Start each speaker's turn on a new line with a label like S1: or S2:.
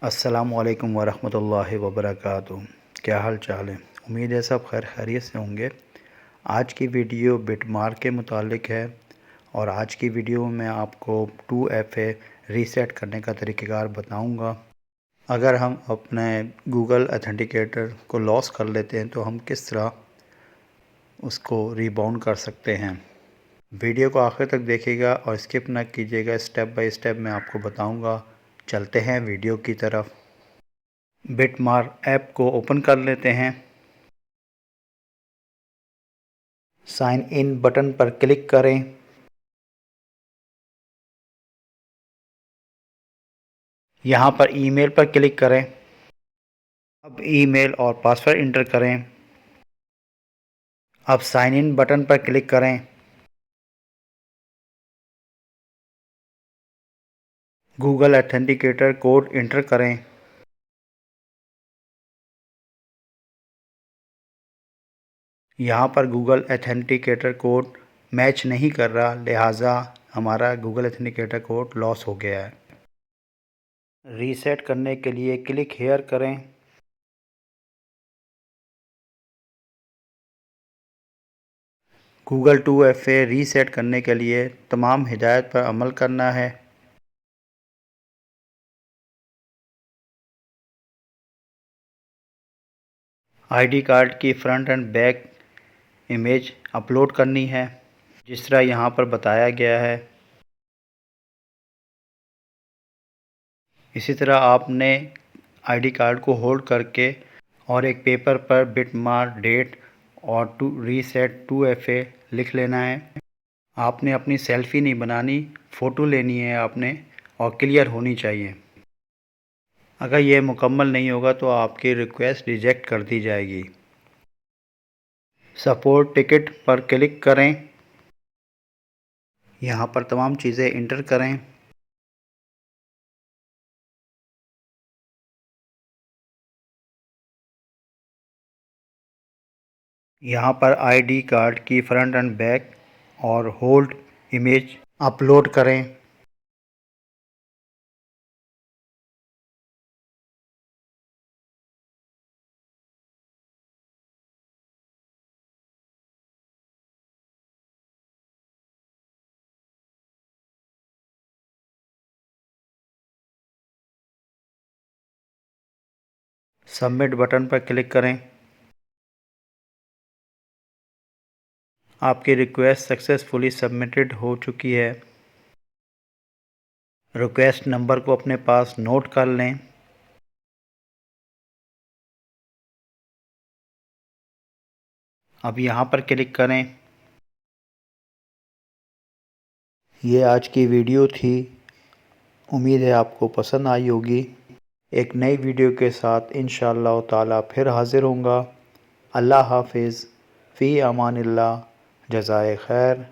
S1: अस्सलामुअलैकुम वरहमतुल्लाहि वबरकातुहू। क्या हाल चाल है? उम्मीद है सब खैर खैरियत से होंगे। आज की वीडियो बिटमार्क के मुतालिक है और आज की वीडियो में आपको 2FA रीसेट करने का तरीक़ाकार बताऊंगा। अगर हम अपने गूगल ऑथेंटिकेटर को लॉस कर लेते हैं तो हम किस तरह उसको रीबाउंड कर सकते हैं। वीडियो को आखिर तक देखिएगा और स्किप ना कीजिएगा। स्टेप बाय स्टेप मैं आपको बताऊंगा। चलते हैं वीडियो की तरफ। बिटमार्क ऐप को ओपन कर लेते हैं। साइन इन बटन पर क्लिक करें। यहाँ पर ईमेल पर क्लिक करें। अब ईमेल और पासवर्ड इंटर करें। अब साइन इन बटन पर क्लिक करें। गूगल ऑथेंटिकेटर कोड इंटर करें। यहाँ पर गूगल ऑथेंटिकेटर कोड मैच नहीं कर रहा, लिहाजा हमारा गूगल ऑथेंटिकेटर कोड लॉस हो गया है। रीसेट करने के लिए क्लिक हेयर करें। गूगल 2FA रीसेट करने के लिए तमाम हिदायत पर अमल करना है। आईडी कार्ड की front end back image upload करनी है जिस तरह यहाँ पर बताया गया है। इसी तरह आपने आईडी कार्ड को होल्ड करके और एक पेपर पर बिटमार्क डेट और रीसेट 2FA लिख लेना है। आपने अपनी सेल्फ़ी नहीं बनानी, फ़ोटो लेनी है आपने और क्लियर होनी चाहिए। अगर यह मुकम्मल नहीं होगा तो आपकी रिक्वेस्ट रिजेक्ट कर दी जाएगी। सपोर्ट टिकट पर क्लिक करें। यहाँ पर तमाम चीज़ें इंटर करें। यहाँ पर आईडी कार्ड की फ्रंट एंड बैक और होल्ड इमेज अपलोड करें। सबमिट बटन पर क्लिक करें। आपकी रिक्वेस्ट सक्सेसफुली सबमिटेड हो चुकी है। रिक्वेस्ट नंबर को अपने पास नोट कर लें। अब यहाँ पर क्लिक करें। ये आज की वीडियो थी। उम्मीद है आपको पसंद आई होगी। एक नई वीडियो के साथ इंशाअल्लाह ताला फिर हाज़िर होऊंगा। अल्लाह हाफिज़। फ़ी अमानिल्लाह। जज़ाए खैर।